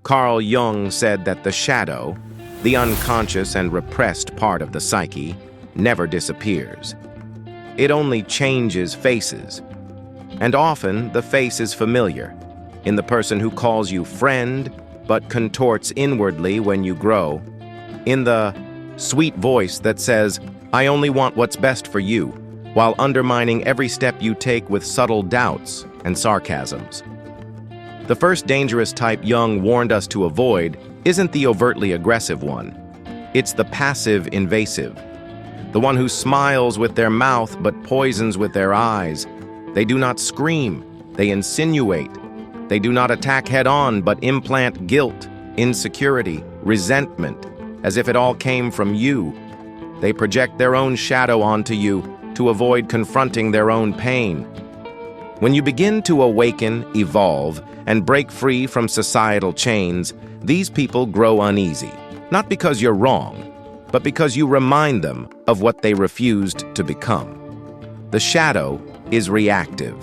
Carl Jung said that the shadow, the unconscious and repressed part of the psyche, never disappears. It only changes faces. And often, the face is familiar, in the person who calls you friend, but contorts inwardly when you grow, in the sweet voice that says, "I only want what's best for you," while undermining every step you take with subtle doubts and sarcasms. The first dangerous type Jung warned us to avoid isn't the overtly aggressive one. It's the passive invasive, the one who smiles with their mouth but poisons with their eyes. They do not scream, they insinuate. They do not attack head-on but implant guilt, insecurity, resentment, as if it all came from you. They project their own shadow onto you to avoid confronting their own pain. When you begin to awaken, evolve, and break free from societal chains, these people grow uneasy, not because you're wrong, but because you remind them of what they refused to become. The shadow is reactive.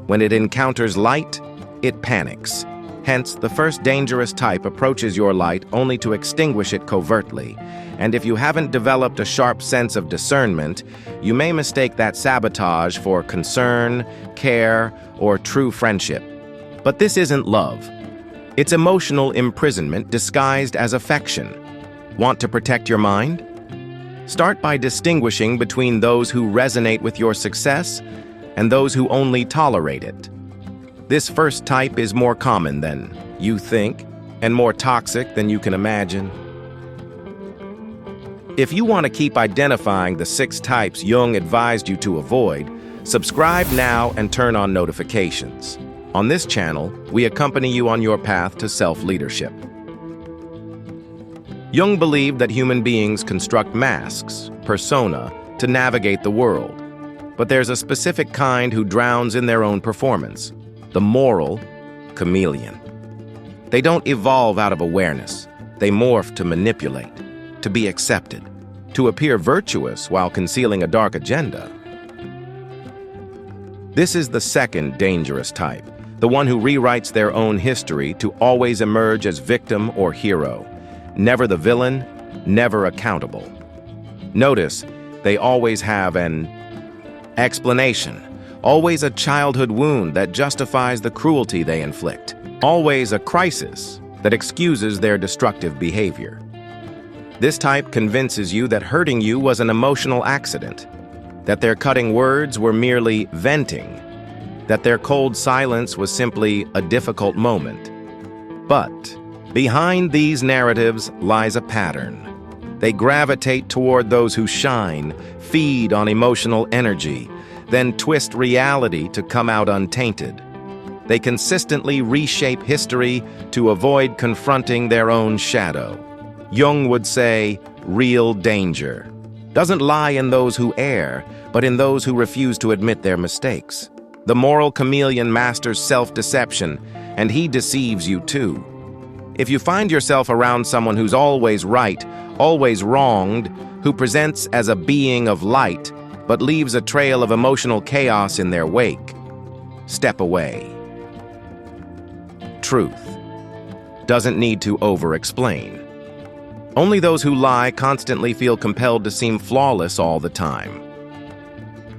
When it encounters light, it panics. Hence, the first dangerous type approaches your light only to extinguish it covertly. And if you haven't developed a sharp sense of discernment, you may mistake that sabotage for concern, care, or true friendship. But this isn't love. It's emotional imprisonment disguised as affection. Want to protect your mind? Start by distinguishing between those who resonate with your success and those who only tolerate it. This first type is more common than you think and more toxic than you can imagine. If you want to keep identifying the 6 types Jung advised you to avoid, subscribe now and turn on notifications. On this channel, we accompany you on your path to self-leadership. Jung believed that human beings construct masks, persona, to navigate the world. But there's a specific kind who drowns in their own performance. The moral chameleon. They don't evolve out of awareness. They morph to manipulate, to be accepted, to appear virtuous while concealing a dark agenda. This is the second dangerous type, the one who rewrites their own history to always emerge as victim or hero. Never the villain, never accountable. Notice, they always have an explanation. Always a childhood wound that justifies the cruelty they inflict. Always a crisis that excuses their destructive behavior. This type convinces you that hurting you was an emotional accident, that their cutting words were merely venting, that their cold silence was simply a difficult moment. But behind these narratives lies a pattern. They gravitate toward those who shine, feed on emotional energy, then twist reality to come out untainted. They consistently reshape history to avoid confronting their own shadow. Jung would say, real danger doesn't lie in those who err, but in those who refuse to admit their mistakes. The moral chameleon masters self-deception, and he deceives you too. If you find yourself around someone who's always right, always wronged, who presents as a being of light, but leaves a trail of emotional chaos in their wake, step away. Truth doesn't need to over-explain. Only those who lie constantly feel compelled to seem flawless all the time.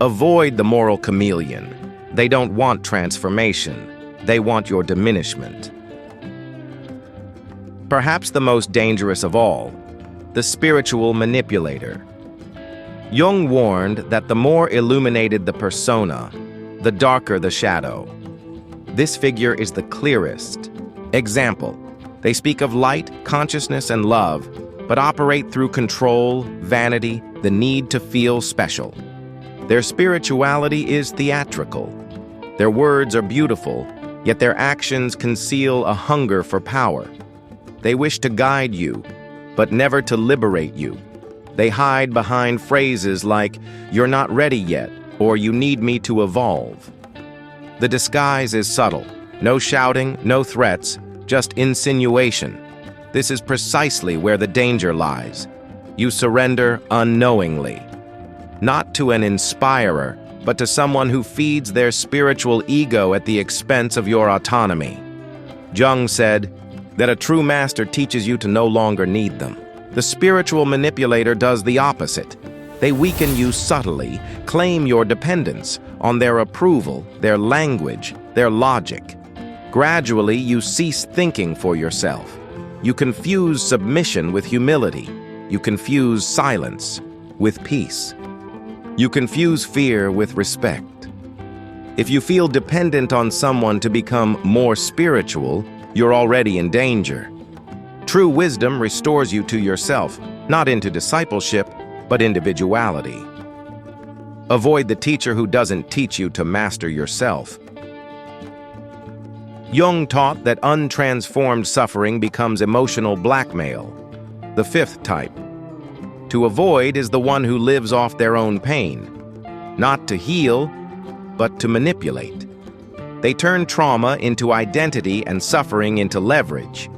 Avoid the moral chameleon. They don't want transformation. They want your diminishment. Perhaps the most dangerous of all, the spiritual manipulator. Jung warned that the more illuminated the persona, the darker the shadow. This figure is the clearest. Example, they speak of light, consciousness, and love, but operate through control, vanity, the need to feel special. Their spirituality is theatrical. Their words are beautiful, yet their actions conceal a hunger for power. They wish to guide you, but never to liberate you. They hide behind phrases like, "You're not ready yet," or "You need me to evolve." The disguise is subtle. No shouting, no threats, just insinuation. This is precisely where the danger lies. You surrender unknowingly. Not to an inspirer, but to someone who feeds their spiritual ego at the expense of your autonomy. Jung said, that a true master teaches you to no longer need them. The spiritual manipulator does the opposite. They weaken you subtly, claim your dependence on their approval, their language, their logic. Gradually, you cease thinking for yourself. You confuse submission with humility. You confuse silence with peace. You confuse fear with respect. If you feel dependent on someone to become more spiritual, you're already in danger. True wisdom restores you to yourself, not into discipleship, but individuality. Avoid the teacher who doesn't teach you to master yourself. Jung taught that untransformed suffering becomes emotional blackmail, the fifth type. To avoid is the one who lives off their own pain, not to heal, but to manipulate. They turn trauma into identity and suffering into leverage.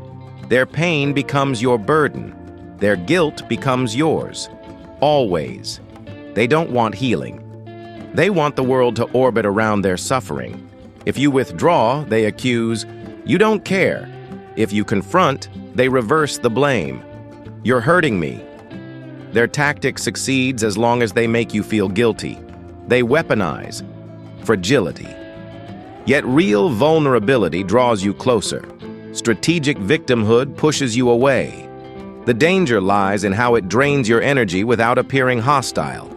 Their pain becomes your burden. Their guilt becomes yours. Always. They don't want healing. They want the world to orbit around their suffering. If you withdraw, they accuse, you don't care. If you confront, they reverse the blame. You're hurting me. Their tactic succeeds as long as they make you feel guilty. They weaponize fragility. Yet real vulnerability draws you closer. Strategic victimhood pushes you away. The danger lies in how it drains your energy without appearing hostile.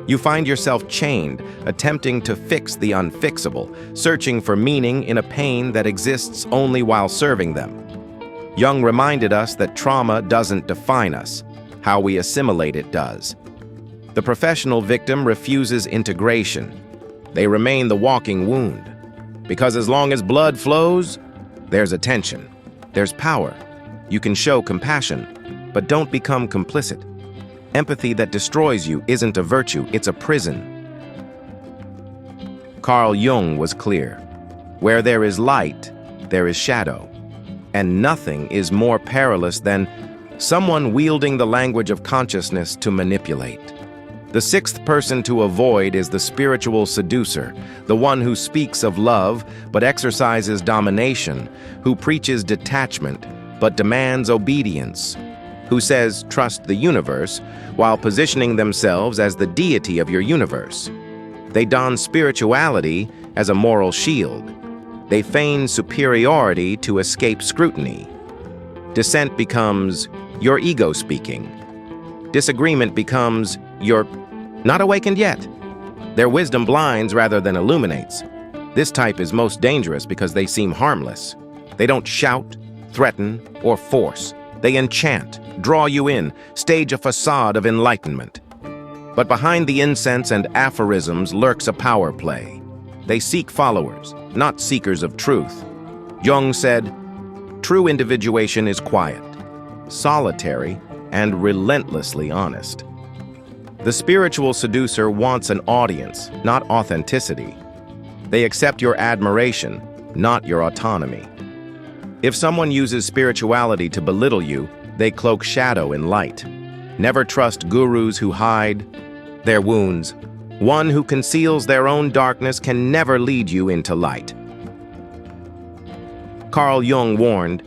You find yourself chained, attempting to fix the unfixable, searching for meaning in a pain that exists only while serving them. Jung reminded us that trauma doesn't define us. How we assimilate it does. The professional victim refuses integration. They remain the walking wound. Because as long as blood flows, there's attention. There's power. You can show compassion, but don't become complicit. Empathy that destroys you isn't a virtue, it's a prison. Carl Jung was clear. Where there is light, there is shadow. And nothing is more perilous than someone wielding the language of consciousness to manipulate. The sixth person to avoid is the spiritual seducer, the one who speaks of love but exercises domination, who preaches detachment but demands obedience, who says trust the universe while positioning themselves as the deity of your universe. They don spirituality as a moral shield. They feign superiority to escape scrutiny. Dissent becomes your ego speaking. Disagreement becomes you're not awakened yet. Their wisdom blinds rather than illuminates. This type is most dangerous because they seem harmless. They don't shout, threaten, or force. They enchant, draw you in, stage a facade of enlightenment. But behind the incense and aphorisms lurks a power play. They seek followers, not seekers of truth. Jung said, true individuation is quiet, solitary, and relentlessly honest. The spiritual seducer wants an audience, not authenticity. They accept your admiration, not your autonomy. If someone uses spirituality to belittle you, they cloak shadow in light. Never trust gurus who hide their wounds. One who conceals their own darkness can never lead you into light. Carl Jung warned,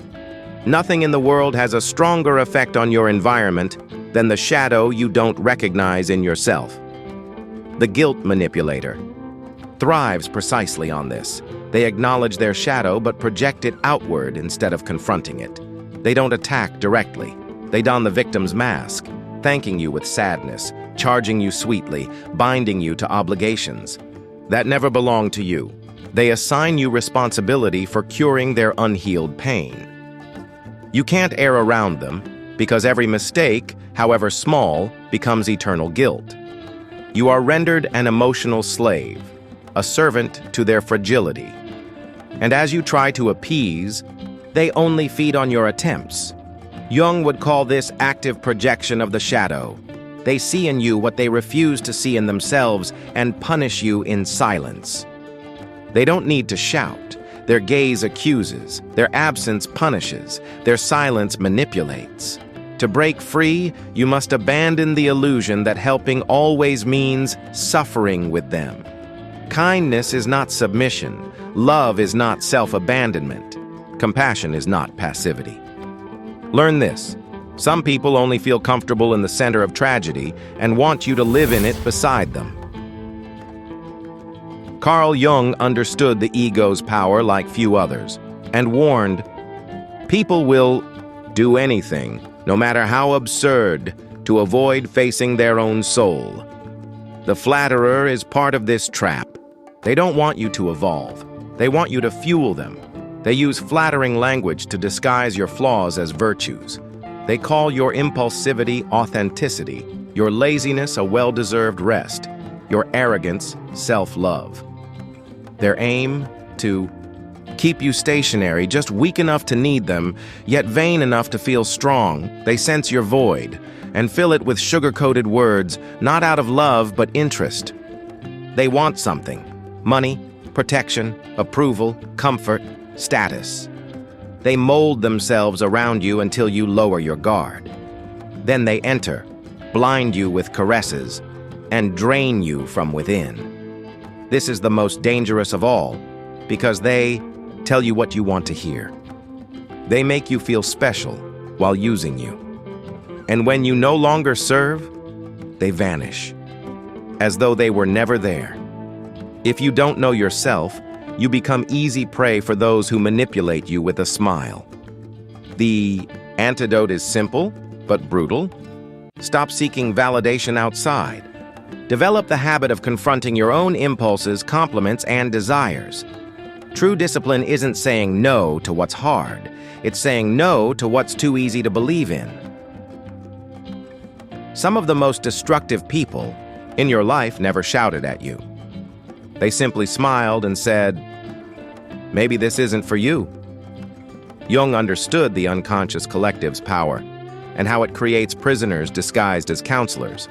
nothing in the world has a stronger effect on your environment than the shadow you don't recognize in yourself. The guilt manipulator thrives precisely on this. They acknowledge their shadow but project it outward instead of confronting it. They don't attack directly. They don the victim's mask, thanking you with sadness, charging you sweetly, binding you to obligations that never belong to you. They assign you responsibility for curing their unhealed pain. You can't err around them, because every mistake, however small, becomes eternal guilt. You are rendered an emotional slave, a servant to their fragility. And as you try to appease, they only feed on your attempts. Jung would call this active projection of the shadow. They see in you what they refuse to see in themselves and punish you in silence. They don't need to shout. Their gaze accuses, their absence punishes, their silence manipulates. To break free, you must abandon the illusion that helping always means suffering with them. Kindness is not submission. Love is not self-abandonment. Compassion is not passivity. Learn this. Some people only feel comfortable in the center of tragedy and want you to live in it beside them. Carl Jung understood the ego's power like few others and warned, people will do anything, no matter how absurd, to avoid facing their own soul. The flatterer is part of this trap. They don't want you to evolve. They want you to fuel them. They use flattering language to disguise your flaws as virtues. They call your impulsivity authenticity, your laziness a well-deserved rest, your arrogance self-love. Their aim to keep you stationary, just weak enough to need them, yet vain enough to feel strong. They sense your void and fill it with sugar-coated words, not out of love but interest. They want something: money, protection, approval, comfort, status. They mold themselves around you until you lower your guard. Then they enter, blind you with caresses, and drain you from within. This is the most dangerous of all, because they tell you what you want to hear. They make you feel special while using you. And when you no longer serve, they vanish, as though they were never there. If you don't know yourself, you become easy prey for those who manipulate you with a smile. The antidote is simple, but brutal. Stop seeking validation outside. Develop the habit of confronting your own impulses, compliments, and desires. True discipline isn't saying no to what's hard. It's saying no to what's too easy to believe in. Some of the most destructive people in your life never shouted at you. They simply smiled and said, "Maybe this isn't for you." Jung understood the unconscious collective's power and how it creates prisoners disguised as counselors.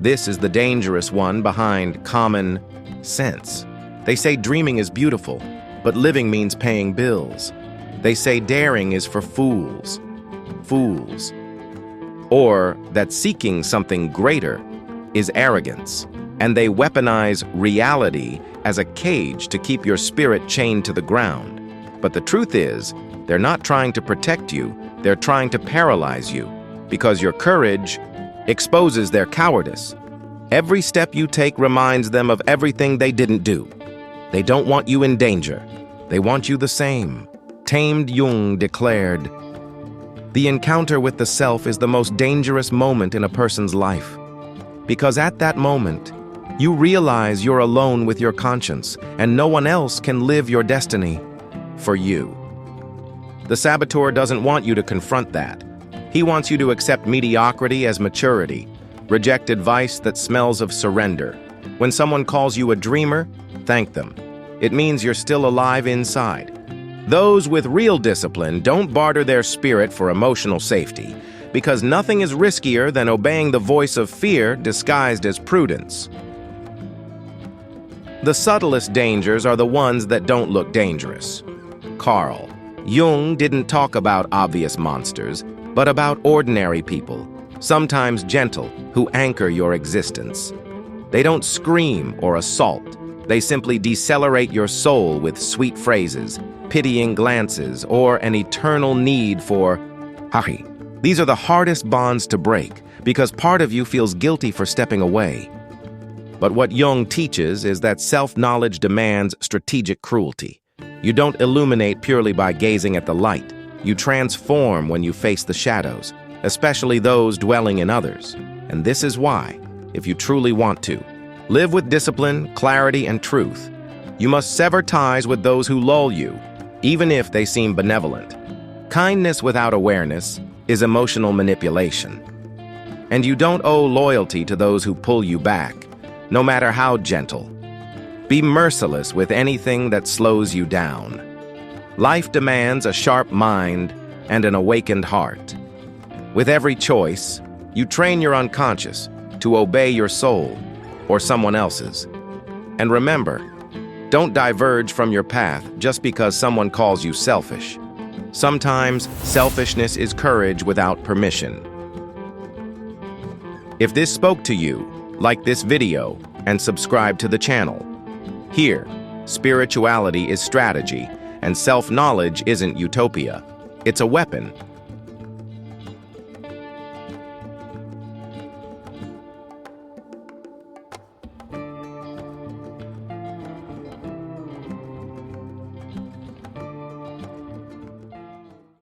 This is the dangerous one behind common sense. They say dreaming is beautiful, but living means paying bills. They say daring is for fools. Or that seeking something greater is arrogance. And they weaponize reality as a cage to keep your spirit chained to the ground. But the truth is, they're not trying to protect you, they're trying to paralyze you, because your courage exposes their cowardice. Every step you take reminds them of everything they didn't do. They don't want you in danger. They want you the same. Tamed Jung declared, "The encounter with the self is the most dangerous moment in a person's life, because at that moment, you realize you're alone with your conscience, and no one else can live your destiny for you." The saboteur doesn't want you to confront that. He wants you to accept mediocrity as maturity, reject advice that smells of surrender. When someone calls you a dreamer, thank them. It means you're still alive inside. Those with real discipline don't barter their spirit for emotional safety, because nothing is riskier than obeying the voice of fear disguised as prudence. The subtlest dangers are the ones that don't look dangerous. Carl Jung didn't talk about obvious monsters, but about ordinary people, sometimes gentle, who anchor your existence. They don't scream or assault. They simply decelerate your soul with sweet phrases, pitying glances, or an eternal need for hahi. These are the hardest bonds to break, because part of you feels guilty for stepping away. But what Jung teaches is that self-knowledge demands strategic cruelty. You don't illuminate purely by gazing at the light. You transform when you face the shadows, especially those dwelling in others. And this is why, if you truly want to live with discipline, clarity, and truth, you must sever ties with those who lull you, even if they seem benevolent. Kindness without awareness is emotional manipulation. And you don't owe loyalty to those who pull you back, no matter how gentle. Be merciless with anything that slows you down. Life demands a sharp mind and an awakened heart. With every choice, you train your unconscious to obey your soul or someone else's. And remember, don't diverge from your path just because someone calls you selfish. Sometimes selfishness is courage without permission. If this spoke to you, like this video and subscribe to the channel. Here, spirituality is strategy, and self-knowledge isn't utopia. It's a weapon,